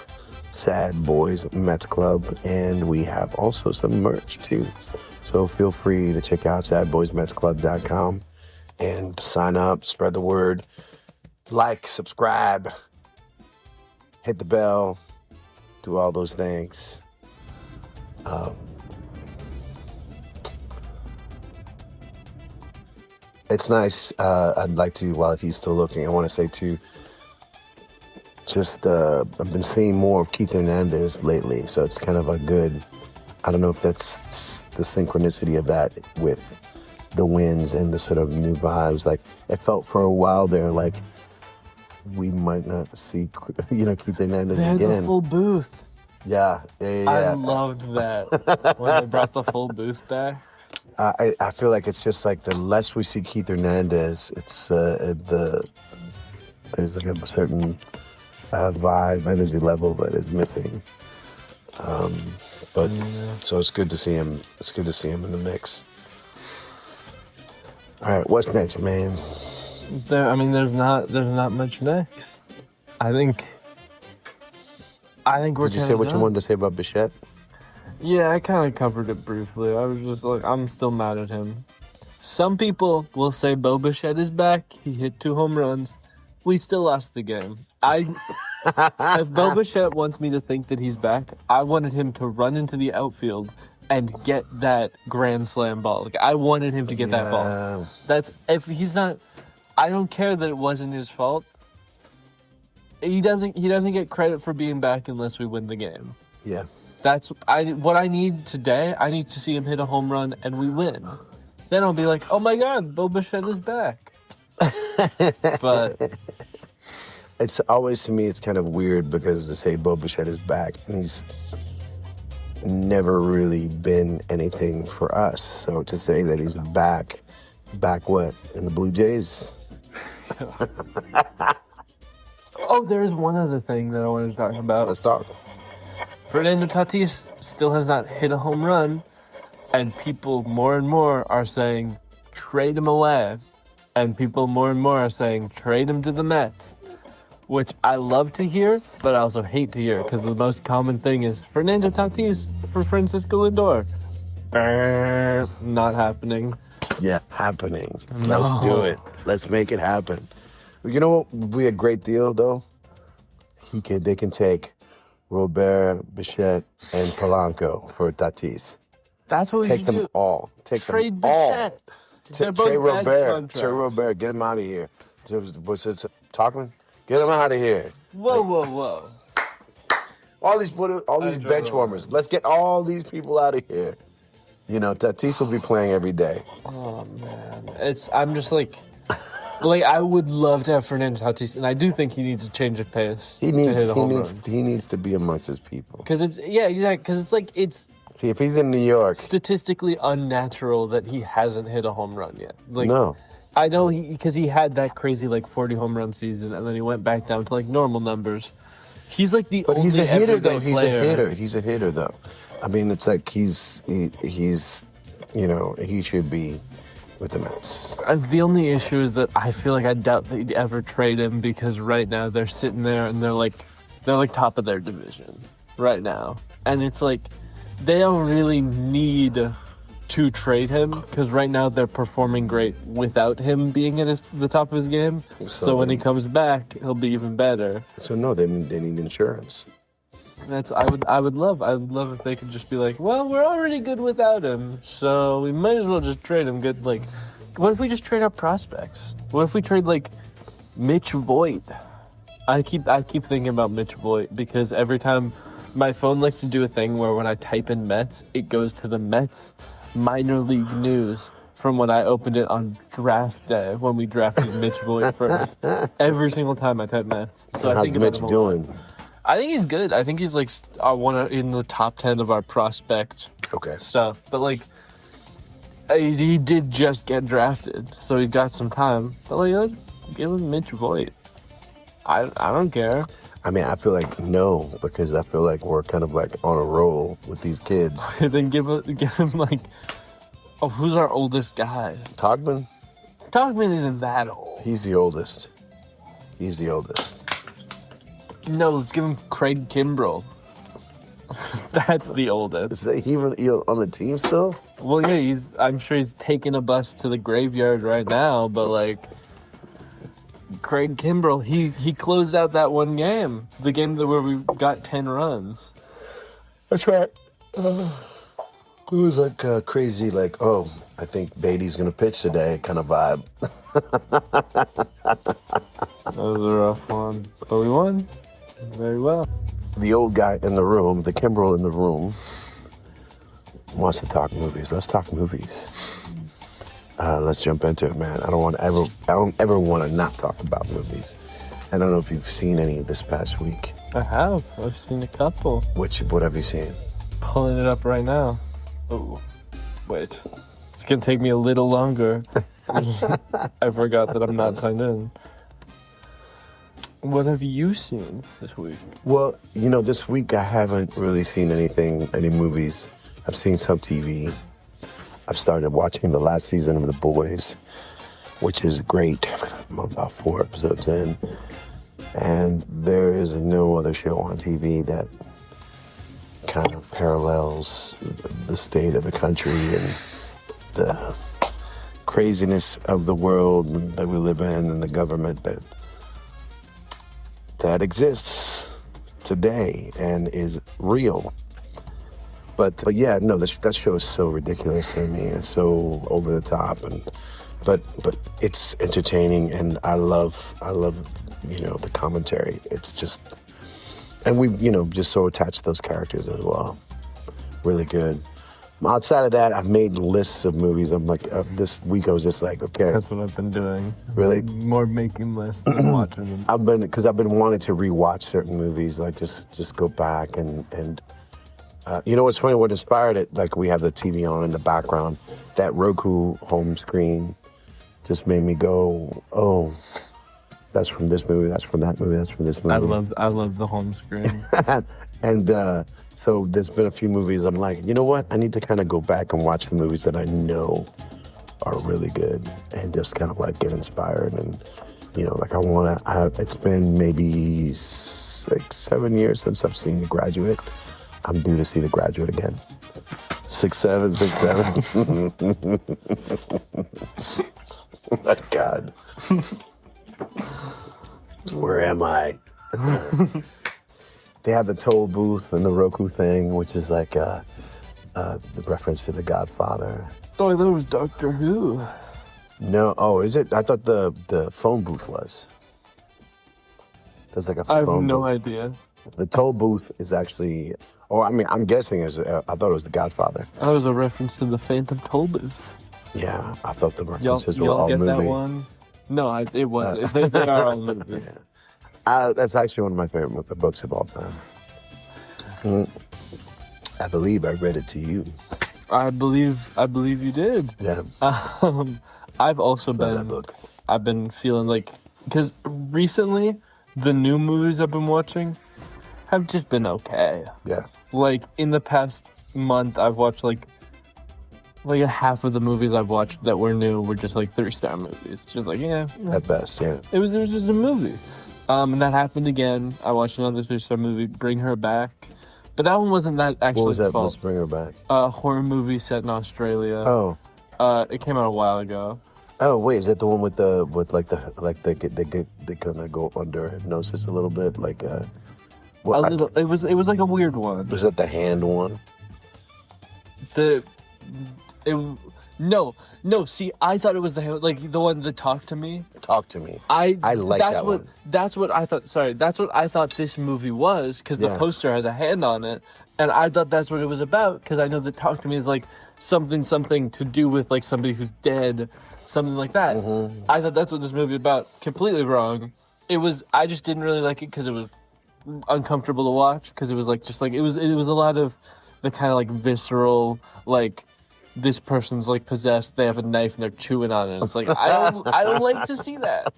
And we have also some merch too. So feel free to check out sadboysmetsclub.com and sign up, spread the word, like, subscribe, hit the bell, do all those things. It's nice. I'd like to, while he's still looking, I want to say too, I've been seeing more of Keith Hernandez lately, so it's kind of a good, I don't know if that's the synchronicity of that with the wins and the sort of new vibes. Like, it felt for a while there like we might not see, Keith Hernandez again. They had the full booth. Yeah. I loved that when they brought the full booth back. I feel like it's just like the less we see Keith Hernandez, it's there's like a certain vibe, energy level that is missing. So it's good to see him. It's good to see him in the mix. All right, what's next, man? There's not much next. I think we're. Did you say what you wanted to say about Bichette? Yeah, I kind of covered it briefly. I was just like, I'm still mad at him. Some people will say Bo Bichette is back. He hit 2 home runs. We still lost the game. If Bo Bichette wants me to think that he's back, I wanted him to run into the outfield and get that grand slam ball. Like, I wanted him to get that ball. If he's not, I don't care that it wasn't his fault. He doesn't get credit for being back unless we win the game. Yeah. That's what I need today. I need to see him hit a home run and we win. Then I'll be like, oh my God, Bo Bichette is back. But it's always, to me, it's kind of weird because to say Bo Bichette is back and he's never really been anything for us. So to say that he's back what? In the Blue Jays? Oh, there's one other thing that I wanted to talk about. Let's talk. Fernando Tatis still has not hit a home run, and people more and more are saying, trade him away. And people more and more are saying, trade him to the Mets. Which I love to hear, but I also hate to hear, because the most common thing is Fernando Tatis for Francisco Lindor. Not happening. Yeah, happening. No. Let's do it. Let's make it happen. You know what would be a great deal, though? They can take Robert, Bichette, and Polanco for Tatis. That's what we Take should them do. all. Take Trade them all. Bichette. They're both Trey bad Robert. contracts. Trey Robert, get him out of here. Was it talking? Get him out of here. Whoa. All these bench warmers. Let's get all these people out of here. Tatis will be playing every day. Oh man, I'm just like I would love to have Fernando Tatis, and I do think he needs to change of pace. He needs to be amongst his people. Because exactly. Because it's if he's in New York, statistically unnatural that he hasn't hit a home run yet. No. I know because he had that crazy 40 home run season, and then he went back down to normal numbers. He's the but only he's a hitter though. player. He's a hitter though. I mean, it's like he's he should be with the Mets. The only issue is that I feel like I doubt they'd ever trade him because right now they're sitting there and they're top of their division right now, and it's they don't really need to trade him because right now they're performing great without him being at the top of his game. So when he comes back, he'll be even better. So no, they need insurance. I would love if they could just be well, we're already good without him, so we might as well just trade him. Good, what if we just trade our prospects? What if we trade Mitch Voit? I keep thinking about Mitch Voit because every time my phone likes to do a thing where when I type in Mets, it goes to the Mets minor league news from when I opened it on draft day when we drafted Mitch Voit first. Every single time I type Mets, so I think about Mitch him doing? I think he's good. I think he's one in the top 10 of our prospect stuff. But he did just get drafted, so he's got some time. But let's give him Mitch Voit. I don't care. I mean, I feel no, because I feel we're kind of on a roll with these kids. Then give him who's our oldest guy? Togman? Togman isn't that old. He's the oldest. No, let's give him Craig Kimbrell. That's the oldest. Is he even on the team still? Well, yeah, I'm sure he's taking a bus to the graveyard right now, but Craig Kimbrell, he closed out that one game. The game where we got 10 runs. That's right. It was crazy, I think Beatty's going to pitch today kind of vibe. That was a rough one. But we won. Very well. The old guy in the room, the Kimbrel in the room, wants to talk movies. Let's talk movies. Let's jump into it, man. I don't ever want to not talk about movies. I don't know if you've seen any this past week. I have. I've seen a couple. What have you seen? Pulling it up right now. Oh, wait. It's going to take me a little longer. I forgot that I'm not signed in. What have you seen this week? Well, this week I haven't really seen any movies. I've seen some TV. I've started watching the last season of The Boys, which is great. I'm about 4 episodes in. And there is no other show on TV that kind of parallels the state of the country and the craziness of the world that we live in and the government that exists today and is real. But yeah, no, that show is so ridiculous to me. It's so over the top, but it's entertaining, and I love the commentary. It's just, and we just so attached to those characters as well. Really good. Outside of that, I've made lists of movies. I'm this week I was just okay. That's what I've been doing. Really? More making lists than watching them. I've been wanting to rewatch certain movies, just go back and what's funny? What inspired it? We have the TV on in the background. That Roku home screen just made me go, oh, that's from this movie. That's from that movie. That's from this movie. I love the home screen. And so there's been a few movies I'm you know what? I need to kind of go back and watch the movies that I know are really good and just kind of get inspired. And, it's been maybe 6-7 years since I've seen The Graduate. I'm due to see The Graduate again. 6'7", 6'7". Oh, God. Where am I? They have the toll booth and the Roku thing, which is like the reference to The Godfather. Oh, I thought it was Doctor Who. No, oh, is it? I thought the phone booth was. There's like a phone I have no booth. idea. The toll booth is actually, I'm guessing I thought it was The Godfather. That was a reference to the Phantom Toll Booth. Yeah, I thought the Y'all references were all get movie. that one? No, it wasn't. They are all movie. That's actually one of my favorite books of all time. I believe I read it to you. I believe you did. Yeah. I've also Love that book. I've been feeling like, because recently the new movies I've been watching have just been okay. Yeah. Like in the past month, I've watched like a half of the movies I've watched that were new were just like 3-star movies. Just like At best, yeah. it was just a movie. And that happened again. I watched another 3-star movie, Bring Her Back. But that one wasn't that actually What was that? fault. Let's bring her back. A horror movie set in Australia. Oh. It came out a while ago. Oh wait, is that the one with they kind of go under hypnosis a little bit, like what? It was like a weird one. Was that the hand one? No. See, I thought it was the one that Talk to Me. Talk to me. I like that one. That's what I thought. Sorry, that's what I thought this movie was, because the poster has a hand on it, and I thought that's what it was about, because I know that Talk to Me is like something to do with like somebody who's dead, something like that. Mm-hmm. I thought that's what this movie was about. Completely wrong. I just didn't really like it because it was uncomfortable to watch, because it was like it was a lot of the kind of like visceral, like this person's like possessed, they have a knife and they're chewing on it. It's like I don't like to see that.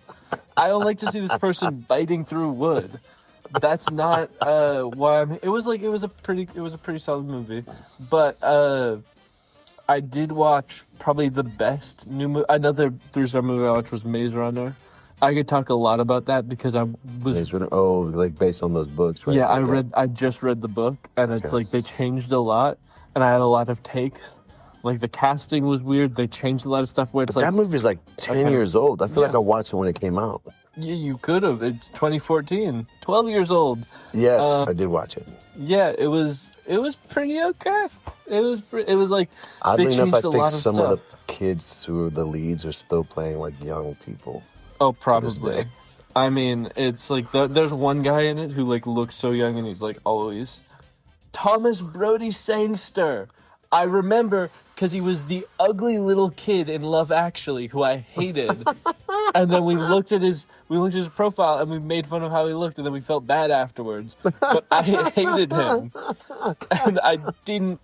I don't like to see this person biting through wood. That's not why I'm. It was a pretty solid movie, but I did watch probably the best new movie. Another 3-star movie I watched was Maze Runner. I could talk a lot about that because I was. Maze Runner. Oh, like based on those books, right? Yeah, I just read the book, and it's like they changed a lot, and I had a lot of takes. Like the casting was weird. They changed a lot of stuff where it's like that movie's like 10 years old. I feel like I watched it when it came out. Yeah, you could have. It's 2014. 12 years old. Yes, I did watch it. Yeah, it was pretty okay. It was like oddly they enough, changed I a think lot of some stuff. of the kids who are the leads are still playing like young people. Oh, this probably. day. I mean, it's like there's one guy in it who like looks so young, and he's like always Thomas Brody Sangster. I remember because he was the ugly little kid in Love Actually who I hated. And then we looked at his profile and we made fun of how he looked, and then we felt bad afterwards. But I hated him. And I didn't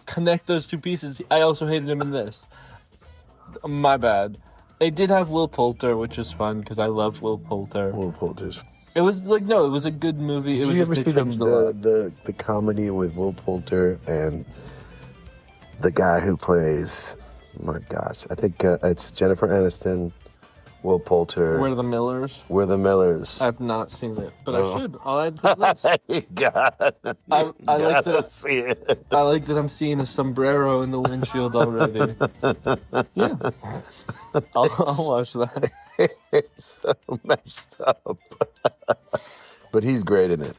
connect those two pieces. I also hated him in this. My bad. They did have Will Poulter, which is fun because I love Will Poulter. Will Poulter's. It was like, no, it was a good movie. Did you ever see the comedy with Will Poulter and the guy who plays? My gosh, I think it's Jennifer Aniston, Will Poulter. We're the Millers. We're the Millers. I've not seen it, but I should. I'll add to the list. You gotta see it. I like that I'm seeing a sombrero in the windshield already. Yeah. I'll watch that. It's so messed up. But he's great in it.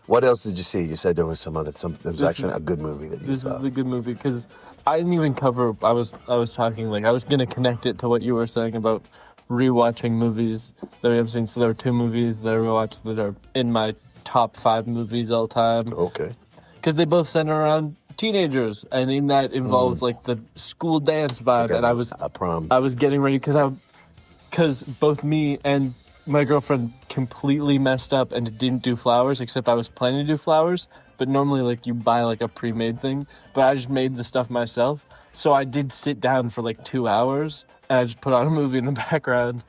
What else did you see? You said there was there was actually a good movie that you saw. This is the good movie because I didn't even cover. I was talking like I was gonna connect it to what you were saying about rewatching movies that we haven't seen. So there were 2 movies that I rewatched that are in my top 5 movies all time. Okay. Because they both center around teenagers, and in that involves like the school dance vibe. Okay, and I was a prom. I was getting ready because both me and my girlfriend completely messed up and didn't do flowers, except I was planning to do flowers. But normally, like, you buy, like, a pre-made thing. But I just made the stuff myself. So I did sit down for, like, 2 hours. And I just put on a movie in the background.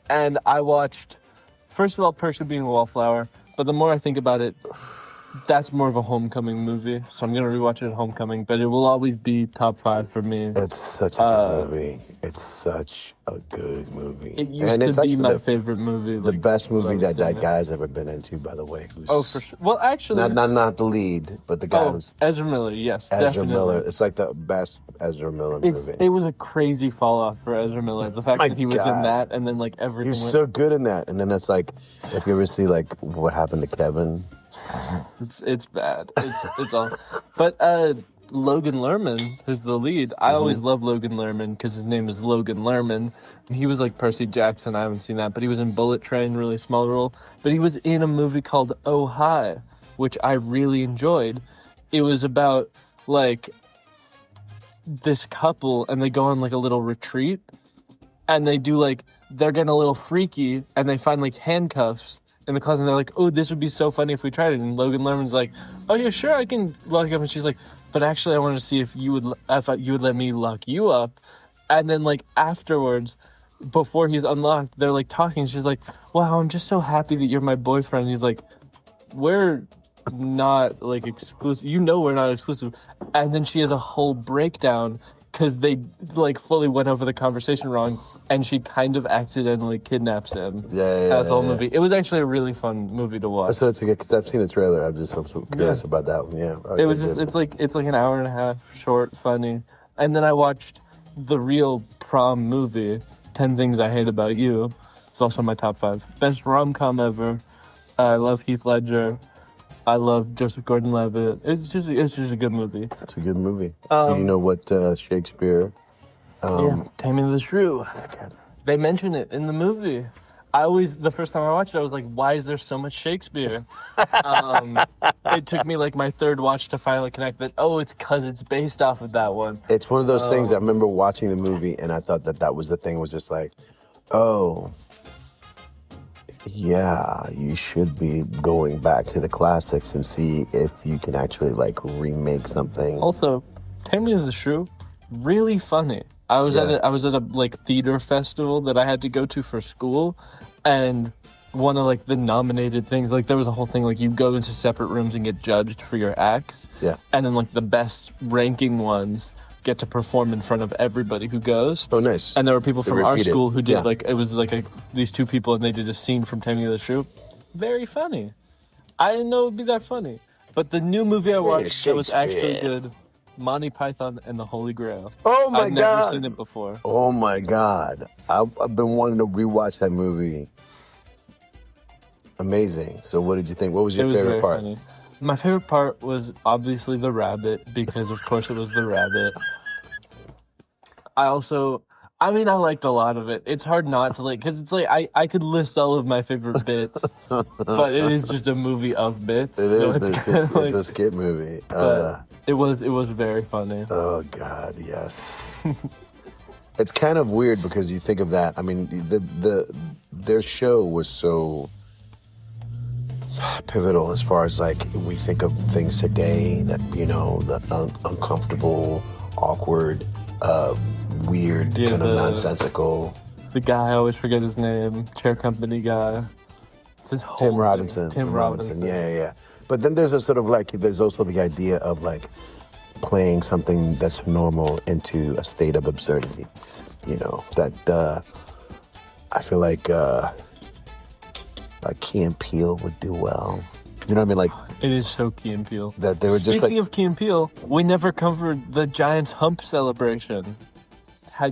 And I watched, first of all, Perks of Being a Wallflower. But the more I think about it, that's more of a homecoming movie, so I'm gonna rewatch it at homecoming. But it will always be top 5 for me. It's such a good movie. It's such a good movie. It used And to it's be actually my favorite movie. the best when I movie was that younger. guy's ever been into, by the way. Oh, for sure. Well, actually, Not the lead, but the guy who's Ezra Miller. Yes, Ezra definitely. Miller. It's like the best Ezra Miller movie. It was a crazy fall off for Ezra Miller. The fact My that he was in God. that, and then like everything. He's went, so good in that. And then it's like, if you ever see like what happened to Kevin. it's bad. It's all. But Logan Lerman, who's the lead, I always love Logan Lerman because his name is Logan Lerman. He was like Percy Jackson. I haven't seen that, but he was in Bullet Train, really small role. But he was in a movie called Oh Hi, which I really enjoyed. It was about like this couple, and they go on like a little retreat, and they do like they're getting a little freaky, and they find like handcuffs in the closet, and they're like, oh, this would be so funny if we tried it. And Logan Lerman's like, oh yeah, sure, I can lock you up. And she's like, but actually I wanted to see if you would let me lock you up. And then like afterwards, before he's unlocked, they're like talking. She's like, wow, I'm just so happy that you're my boyfriend. And he's like, we're not like exclusive. You know we're not exclusive. And then she has a whole breakdown because they like fully went over the conversation wrong, and she kind of accidentally kidnaps him. Yeah. That's the whole movie. It was actually a really fun movie to watch. So it's okay, because I've seen the trailer. I'm just so curious about that one. Yeah. It was just it's like an hour and a half, short, funny. And then I watched the real prom movie, 10 Things I Hate About You. It's also my top 5. Best rom-com ever. I love Heath Ledger. I love Joseph Gordon-Levitt. It's just a good movie. It's a good movie. Do you know what Shakespeare? Taming of the Shrew. They mention it in the movie. The first time I watched it, I was like, why is there so much Shakespeare? It took me like my third watch to finally connect that, it's because it's based off of that one. It's one of those things that I remember watching the movie, and I thought that was the thing, was just like, oh, yeah, you should be going back to the classics and see if you can actually like remake something. Also, Taming of the Shrew, really funny. I was at a like theater festival that I had to go to for school, and one of like the nominated things, like there was a whole thing like you go into separate rooms and get judged for your acts. Yeah. And then like the best ranking ones get to perform in front of everybody who goes. Oh, nice. And there were people from our school who did Yeah. like, it was like these two people, and they did a scene from Taming of the Shrew. Very funny. I didn't know it would be that funny. But the new movie I watched that was actually Shakespeare. good, Monty Python and the Holy Grail. Oh my I've God. never seen it before. Oh my God. I've been wanting to rewatch that movie. Amazing. So what did you think? What was your It was favorite very part? funny. My favorite part was obviously the rabbit, because of course it was the rabbit. I liked a lot of it. It's hard not to like, because it's like, I could list all of my favorite bits, but it is just a movie of bits. It is. So It's kinda like- a skit movie. but it was very funny. Oh God, yes. It's kind of weird because you think of that. I mean, their show was so pivotal as far as like we think of things today that, you know, the uncomfortable, awkward, weird, kind of nonsensical. The guy, I always forget his name, chair company guy. It's his whole Tim thing. Robinson. Tim Robinson. Yeah. But then there's a sort of like, there's also the idea of like playing something that's normal into a state of absurdity. You know, that I feel like Key and Peele would do well. You know what I mean? Like, It is so Key and Peele. that they were just Speaking like, of Key and Peele, we never covered the Giants hump celebration.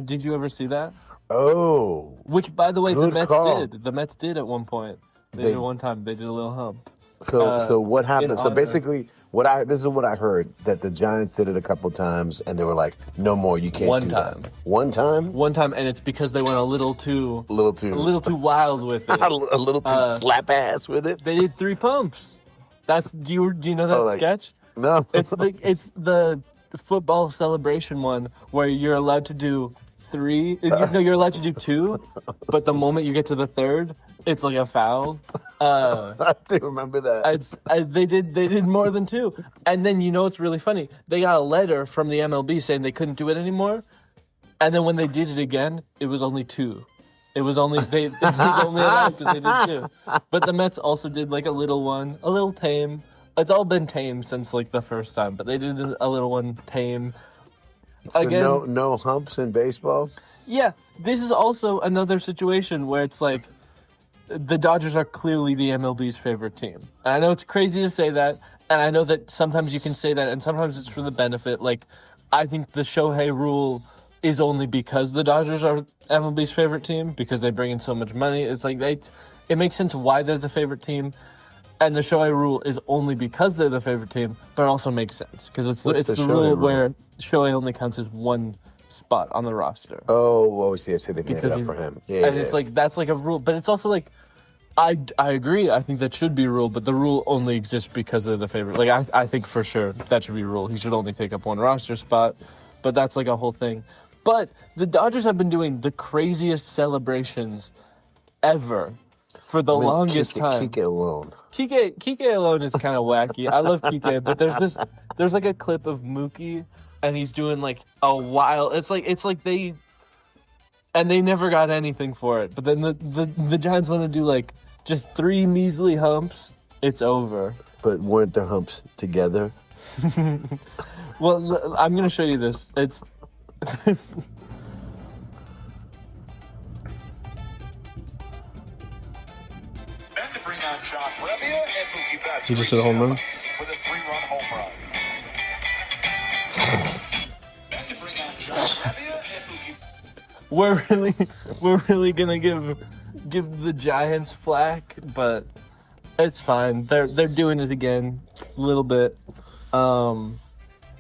Did you ever see that? oh, Which, by the way, the Good Mets call. did. The Mets did at one point. They They- did one time. They did a little hump. so what happened? in So honor- basically, this is what I heard, that the Giants did it a couple times, and they were like, no more, you can't One do time. that. One time? One time, and it's because they went a little too A little too wild with it. a little too slap ass with it. They did 3 pumps. Do you know that like- sketch? No. It's the football celebration one where you're allowed to do 3. You're allowed to do 2, but the moment you get to the 3rd, it's like a foul. I do remember that. They did more than 2, and then you know what's really funny? They got a letter from the MLB saying they couldn't do it anymore, and then when they did it again, it was only 2. It was only it was only allowed because they did 2. But the Mets also did like a little one, a little tame. it's all been tame since like the first time, but they did a little one tame. So Again, no humps in baseball? yeah, this is also another situation where it's like the Dodgers are clearly the MLB's favorite team. And I know it's crazy to say that, and I know that sometimes you can say that, and sometimes it's for the benefit. Like, I think the Shohei rule is only because the Dodgers are MLB's favorite team, because they bring in so much money. It's like it makes sense why they're the favorite team. And the Shohei rule is only because they're the favorite team, but it also makes sense because it's the rule where Shohei only counts as one spot on the roster. Oh, yes, they made it up for him. Yeah, and it's like that's like a rule, but it's also like I agree. I think that should be a rule, but the rule only exists because they're the favorite. Like I think for sure that should be a rule. He should only take up one roster spot, but that's like a whole thing. But the Dodgers have been doing the craziest celebrations ever for the longest time. Kike alone. Kike alone is kind of wacky. I love Kike, but there's like a clip of Mookie, and he's doing like a wild. It's like they never got anything for it. But then the Giants want to do like just 3 measly humps. It's over. But weren't the humps together? Well, I'm gonna show you this. It's. He just hit a home run. With a 3-run home run. We're really gonna give the Giants flack, but it's fine. They're doing it again a little bit.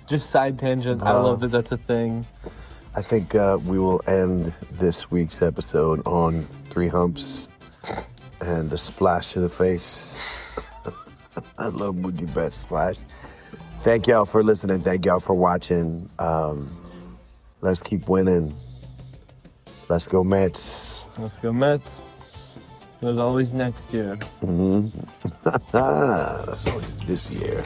Just side tangent. I love that that's a thing. I think we will end this week's episode on 3 humps and a splash to the face. I love Mookie Betts splash. Thank y'all for listening. Thank y'all for watching. Let's keep winning. Let's go Mets. Let's go Mets. There's always next year. That's always this year.